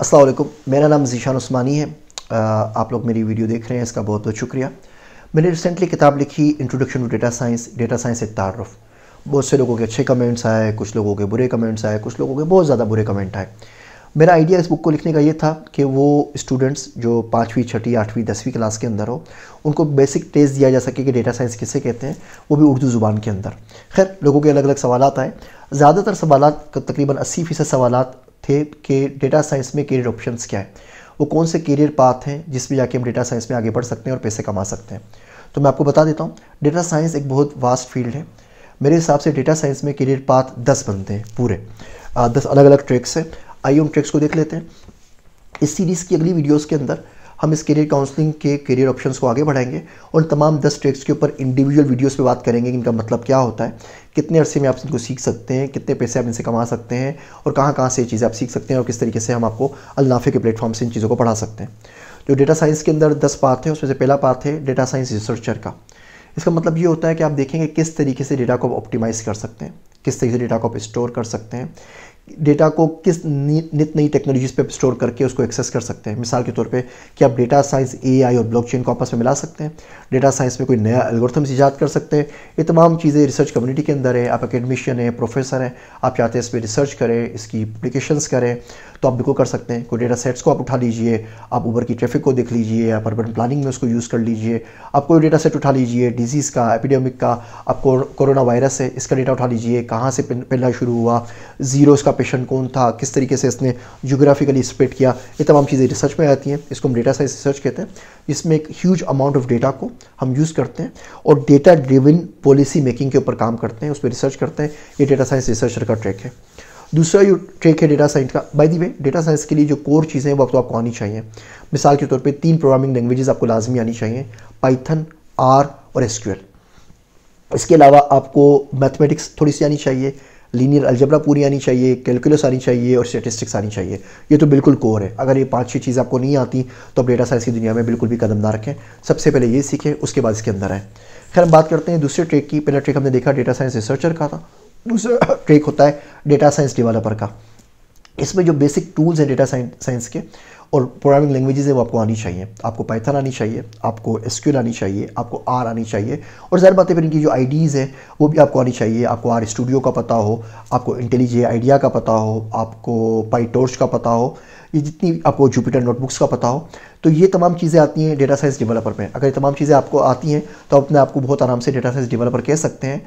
अस्सलाम वालेकुम, मेरा नाम ज़ीशान उस्मानी है। आप लोग मेरी वीडियो देख रहे हैं, इसका बहुत बहुत शुक्रिया। मैंने रिसेंटली किताब लिखी इंट्रोडक्शन टू डेटा साइंस एक तारुफ। बहुत से लोगों के अच्छे कमेंट्स आए, कुछ लोगों के बुरे कमेंट्स आए, कुछ लोगों के बहुत ज़्यादा बुरे कमेंट आए। मेरा आइडिया इस बुक को लिखने का ये था कि वो स्टूडेंट्स जो 5वीं 6वीं 8वीं 10वीं क्लास के अंदर हो, उनको बेसिक टेस्ट दिया जा सके कि डेटा साइंस किसे कहते हैं, वो भी उर्दू ज़ुबान के अंदर। खैर, लोगों के अलग अलग सवालात आए। ज़्यादातर सवालात, तकरीबन 80% सवालात थे कि डेटा साइंस में करियर ऑप्शंस क्या है, वो कौन से करियर पाथ हैं जिसमें जाके हम डेटा साइंस में आगे बढ़ सकते हैं और पैसे कमा सकते हैं। तो मैं आपको बता देता हूँ, डेटा साइंस एक बहुत वास्ट फील्ड है। मेरे हिसाब से डेटा साइंस में करियर पाथ 10 बनते हैं पूरे, 10 अलग अलग ट्रैक्स हैं। आइए उन ट्रैक्स को देख लेते हैं। इस सीरीज़ की अगली वीडियोस के अंदर हम इस करियर काउंसलिंग के करियर ऑप्शंस को आगे बढ़ाएंगे और तमाम 10 ट्रैक्स के ऊपर इंडिविजुअल वीडियोस पे बात करेंगे कि इनका मतलब क्या होता है, कितने अरसे में आप इनको सीख सकते हैं, कितने पैसे आप इनसे कमा सकते हैं और कहाँ कहाँ से ये चीज़ें आप सीख सकते हैं और किस तरीके से हम आपको अलनाफे के प्लेटफॉर्म से इन चीज़ों को पढ़ा सकते हैं। जो डेटा साइंस के अंदर 10 पार्ट है, उसमें से पहला पार्ट है डेटा साइंस रिसर्चर का। इसका मतलब ये होता है कि आप देखेंगे किस तरीके से डेटा को ऑप्टिमाइज़ कर सकते हैं, किस तरीके से डेटा को आप स्टोर कर सकते हैं, डेटा को किस नित नई टेक्नोलॉजीज़ पे स्टोर करके उसको एक्सेस कर सकते हैं। मिसाल के तौर पे कि आप डेटा साइंस, एआई और ब्लॉकचेन को आपस में मिला सकते हैं, डेटा साइंस में कोई नया एल्गोरिथम्स ईजाद कर सकते हैं। ये तमाम चीज़ें रिसर्च कम्युनिटी के अंदर है। आप एकेडमिशियन है, प्रोफेसर हैं, आप चाहते हैं इस पर रिसर्च करें, इसकी एप्लीकेशंस करें, तो आप बिल्कुल कर सकते हैं। कोई डेटा सेट्स को आप उठा लीजिए, आप ऊबर की ट्रैफिक को देख लीजिए, आप अर्बन प्लानिंग में उसको यूज़ कर लीजिए। आप कोई डेटा सेट उठा लीजिए, डिजीज़ का, एपिडेमिक का, आपको कोरोना वायरस है, इसका डेटा उठा लीजिए, कहाँ से फैलना शुरू हुआ, ज़ीरो इसका पेशेंट कौन था, किस तरीके से इसने जोग्राफिकली स्प्रेड किया। ये तमाम चीज़ें रिसर्च में आती हैं। इसको हम डेटा साइंस रिसर्च कहते हैं। इसमें एक ह्यूज अमाउंट ऑफ डेटा को हम यूज़ करते हैं और डेटा ड्रिवन पॉलिसी मेकिंग के ऊपर काम करते हैं, उस पर रिसर्च करते हैं। ये डेटा साइंस रिसर्चर का ट्रैक है। दूसरा जो ट्रैक है डेटा साइंस का, by the way data science के लिए जो कोर चीज़ें हैं वो तो आपको आनी चाहिए। मिसाल के तौर पे 3 प्रोग्रामिंग लैंग्वेजेस आपको लाजमी आनी चाहिए, पाइथन, आर और एसक्यूएल। इसके अलावा आपको मैथमेटिक्स थोड़ी सी आनी चाहिए, लीनियर अलजेब्रा पूरी आनी चाहिए, कैलकुलस आनी चाहिए और स्टैटिस्टिक्स आनी चाहिए। ये तो बिल्कुल कोर है। अगर ये 5-6 चीज़ें आपको नहीं आती तो आप डेटा साइंस की दुनिया में बिल्कुल भी कदम ना रखें। सबसे पहले ये सीखें, उसके बाद इसके अंदर आए। खैर, हम बात करते हैं दूसरे ट्रैक की। पहला ट्रैक हमने देखा डेटा साइंस रिसर्चर का था। दूसरा ट्रैक होता है डेटा साइंस डेवलपर का। इसमें जो बेसिक टूल्स हैं डेटा साइंस के और प्रोग्रामिंग लैंग्वेजेस है वो आपको आनी चाहिए। आपको पाइथन आनी चाहिए, आपको एसक्यूएल आनी चाहिए, आपको आर आनी चाहिए और ज़ाहिर बात है फिर इनकी जो आईडीज़ है वो भी आपको आनी चाहिए। आपको आर स्टूडियो का पता हो, आपको इंटेलिजे आइडिया का पता हो, आपको पाईटॉर्च का पता हो, ये जितनी आपको जुपिटर नोटबुक्स का पता हो। तो ये तमाम चीज़ें आती हैं डेटा साइंस डेवलपर में। अगर ये तमाम चीज़ें आपको आती हैं तो अपने आप को बहुत आराम से डेटा साइंस डेवलपर कह सकते हैं।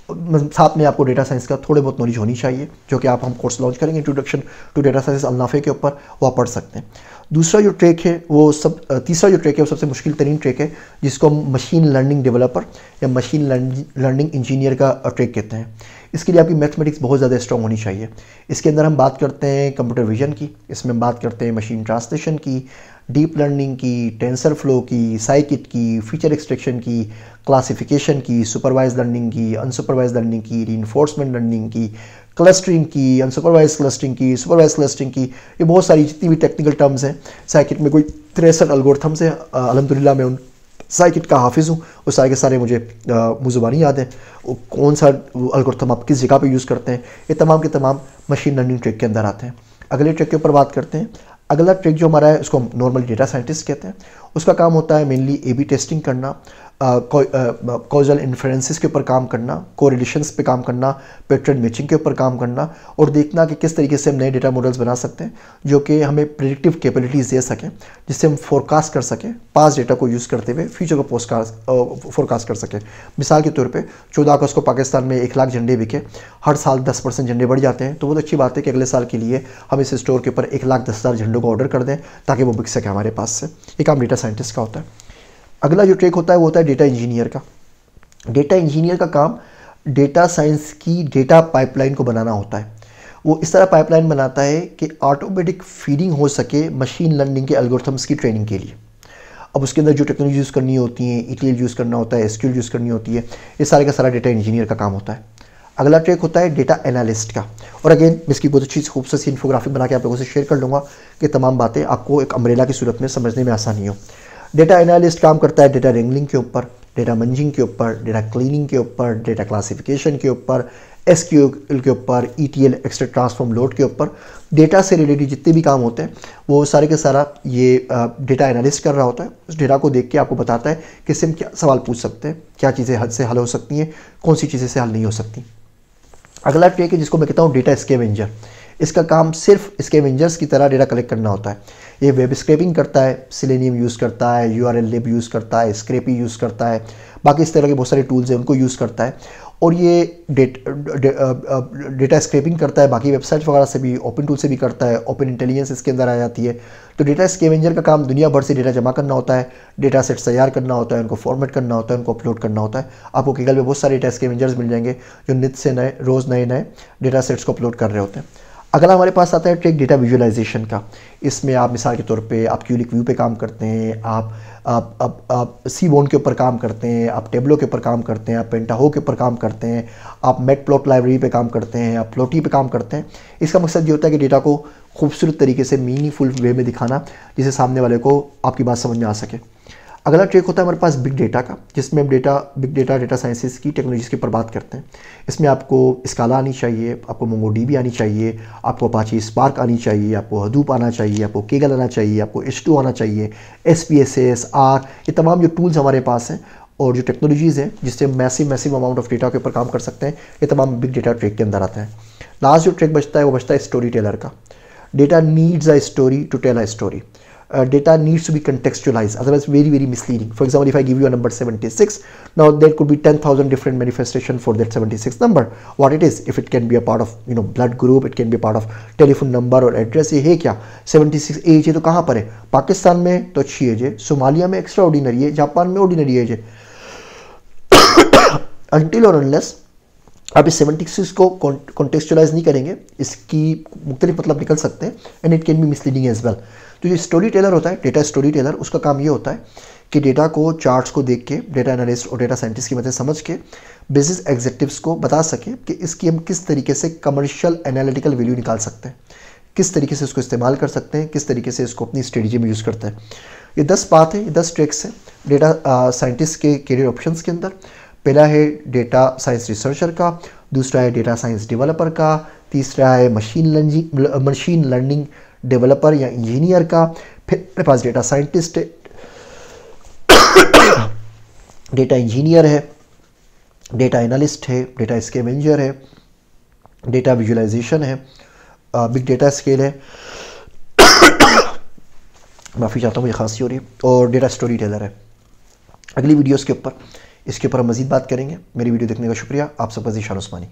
साथ में आपको डेटा साइंस का थोड़े बहुत नॉलेज होनी चाहिए, जो कि हम कोर्स लॉन्च करेंगे इंट्रोडक्शन टू डेटा साइंस अलनाफे के ऊपर, वो आप पढ़ सकते हैं। दूसरा जो ट्रैक है वो तीसरा जो ट्रैक है वो सबसे मुश्किल तरीन ट्रैक है, जिसको हम मशीन लर्निंग डेवलपर या मशीन लर्निंग इंजीनियर का ट्रैक कहते हैं। इसके लिए आपकी मैथमेटिक्स बहुत ज़्यादा स्ट्रॉन्ग होनी चाहिए। इसके अंदर हम बात करते हैं कंप्यूटर विजन की, इसमें हम बात करते हैं मशीन ट्रांसलेशन की, डीप लर्निंग की, टेंसर फ्लो की, साइकिट की, फीचर एक्सट्रैक्शन की, क्लासिफिकेशन की, सुपरवाइज लर्निंग की, अनसुपरवाइज लर्निंग की, रीइंफोर्समेंट लर्निंग की, क्लस्टरिंग की, अनसुपरवाइज क्लस्टरिंग की, सुपरवाइज क्लस्टरिंग की। ये बहुत सारी जितनी भी टेक्निकल टर्म्स हैं। साइकिट में कोई 63 एल्गोरिथम्स हैं। अल्हम्दुलिल्लाह मैं उन साइकिट का हाफिज़ हूँ। वो सारे के सारे मुझे मुज़ुबानी याद है, कौन सा एल्गोरिथम आप किस जगह पे यूज़ करते हैं। ये तमाम के तमाम मशीन लर्निंग ट्रैक के अंदर आते हैं। अगले ट्रैक के ऊपर बात करते हैं। अगला ट्रैक जो हमारा है उसको हम नॉर्मली डेटा साइंटिस्ट कहते हैं। उसका काम होता है मेनली ए बी टेस्टिंग करना, कॉजल इन्फ्रेंसेस के ऊपर काम करना, कोरिलेशंस पे काम करना, पैटर्न मैचिंग के ऊपर काम करना और देखना कि किस तरीके से हम नए डेटा मॉडल्स बना सकते हैं जो कि हमें प्रेडिक्टिव कैपेबिलिटीज़ दे सकें, जिससे हम फोरकास्ट कर सकें, पास डेटा को यूज़ करते हुए फ्यूचर को फोरकास्ट कर सकें। मिसाल के तौर पे 14 अगस्त को पाकिस्तान में 1 लाख झंडे बिके, हर साल 10% झंडे बढ़ जाते हैं, तो बहुत अच्छी बात है कि अगले साल के लिए हम इस स्टोर के ऊपर 1,10,000 झंडों को ऑर्डर कर दें ताकि वो बिक सके हमारे पास से। ये काम डेटा साइंटिस्ट का होता है। अगला जो ट्रैक होता है वो होता है डेटा इंजीनियर का। डेटा इंजीनियर का काम डेटा साइंस की डेटा पाइपलाइन को बनाना होता है। वो इस तरह पाइपलाइन बनाता है कि ऑटोमेटिक फीडिंग हो सके मशीन लर्निंग के एल्गोरिथम्स की ट्रेनिंग के लिए। अब उसके अंदर जो टेक्नोलॉजी यूज़ करनी होती है, ETL यूज़ करना होता है, SQL यूज़ करनी होती है, ये सारे का सारा डेटा इंजीनियर का काम होता है। अगला ट्रैक होता है डेटा एनालिस्ट का। और अगेन मैं इसकी बहुत अच्छी खूबसूरत सी इन्फोग्राफिक बना के आप लोगों से शेयर कर लूँगा कि तमाम बातें आपको एक अम्ब्रेला की सूरत में समझने में आसानी हो। डेटा एनालिस्ट काम करता है डेटा रेंगलिंग के ऊपर, डेटा मंजिंग के ऊपर, डेटा क्लीनिंग के ऊपर, डेटा क्लासिफिकेशन के ऊपर, SQL के ऊपर, ETL एक्सट्रैक्ट ट्रांसफॉर्म लोड के ऊपर, डेटा से रिलेटेड जितने भी काम होते हैं वो सारे के सारा ये डेटा एनालिस्ट कर रहा होता है। उस डेटा को देख के आपको बताता है कि इससे हम क्या सवाल पूछ सकते हैं, क्या चीज़ें हद से हल हो सकती हैं, कौन सी चीज़ें से हल नहीं हो सकती। अगला ट्रिक है जिसको मैं कहता हूँ डेटा स्कैवेंजर। इसका काम सिर्फ स्कैवेंजर्स की तरह डेटा कलेक्ट करना होता है। ये वेब स्क्रैपिंग करता है, सेलेनियम यूज़ करता है, URL लिब यूज़ करता है, स्क्रैपी यूज़ करता है, बाकी इस तरह के बहुत सारे टूल्स हैं उनको यूज़ करता है। और ये डेटा स्क्रैपिंग करता है बाकी वेबसाइट वगैरह से भी, ओपन टूल से भी करता है, ओपन इंटेलिजेंस इसके अंदर आ जाती है। तो डेटा स्कैवेंजर का काम दुनिया भर से डेटा जमा करना होता है, डेटा सेट्स तैयार करना होता है, उनको फॉर्मेट करना होता है, उनको अपलोड करना होता है। आपको गूगल पे बहुत सारे डेटा स्कैवेंजर्स मिल जाएंगे जो नित से नए रोज़ नए नए डेटा सेट्स को अपलोड कर रहे होते हैं। अगला हमारे पास आता है ट्रिक डेटा विजुअलाइजेशन का। इसमें आप मिसाल के तौर पे आप क्यूलिक व्यू पे काम करते हैं, आप सीबोन के ऊपर काम करते हैं, आप टेबलो के ऊपर काम करते हैं, आप पेंटाहो के ऊपर काम करते हैं, आप मैटप्लॉट लाइब्रेरी पे काम करते हैं, आप प्लॉटी पे काम करते हैं। इसका मकसद ये होता है कि डेटा को खूबसूरत तरीके से मीनिंगफुल वे में दिखाना, जिससे सामने वाले को आपकी बात समझ में आ सके। अगला ट्रिक होता है हमारे पास बिग डेटा का, जिसमें हम बिग डेटा साइंसेस की टेक्नोलॉजीज़ के ऊपर बात करते हैं। इसमें आपको स्काला आनी चाहिए, आपको मोंगोडीबी आनी चाहिए, आपको अपाची स्पार्क आनी चाहिए, आपको हडूप आना चाहिए, आपको केगल आना चाहिए, आपको H2 आना चाहिए, SPSS, R, ये तमाम जो टूल्स हमारे पास हैं और जो टेक्नोलॉजीज़ हैं जिससे मैसिव अमाउंट ऑफ डेटा के ऊपर काम कर सकते हैं, ये तमाम बिग डेटा ट्रिक के अंदर आते हैं। लास्ट जो ट्रिक बचता है वो बचता है स्टोरी टेलर का। Data needs a story to tell a story. Data needs to be contextualized, otherwise very misleading. For example, if I give you a number 76, now there could be 10,000 different manifestation for that 76 number. What it is, if it can be a part of blood group, it can be a part of telephone number or address. ये है क्या 76 as है तो कहाँ पर है? पाकिस्तान में तो अच्छी एज है, सोमालिया में एक्स्ट्रा ऑर्डिनरी है, जापान में ऑर्डिनरी एज है। Until or unless आप इस 76 को कॉन्टेक्चुअलाइज नहीं करेंगे, इसकी मुख्तलिफ मतलब निकल सकते हैं and it can be misleading as well. तो ये स्टोरी टेलर होता है, डेटा स्टोरी टेलर, उसका काम ये होता है कि डेटा को चार्ट्स को देख के डेटा एनालिस्ट और डेटा साइंटिस्ट की मदद समझ के बिजनेस एग्जीक्यूटिव्स को बता सके कि इसकी हम किस तरीके से कमर्शियल एनालिटिकल वैल्यू निकाल सकते हैं, किस तरीके से इसको इस्तेमाल कर सकते हैं, किस तरीके से इसको अपनी स्ट्रेटजी में यूज़ करते हैं। ये 10 बात है, ये 10 ट्रिक्स हैं डेटा साइंटिस्ट के करियर ऑप्शंस के अंदर। पहला है डेटा साइंस रिसर्चर का, दूसरा है डेटा साइंस डेवलपर का, तीसरा है मशीन लर्निंग डेवलपर या इंजीनियर का, फिर मेरे पास डेटा साइंटिस्ट है, डेटा इंजीनियर है, डेटा एनालिस्ट है, डेटा स्कैवेंजर है, डेटा विजुअलाइजेशन है, बिग डेटा स्केल है, माफ़ी चाहता हूँ मुझे खांसी हो रही है, और डेटा स्टोरी टेलर है। अगली वीडियोस के ऊपर इसके ऊपर हम मज़ीद बात करेंगे। मेरी वीडियो देखने का शुक्रिया। आप सबका ज़ीशान उस्मानी।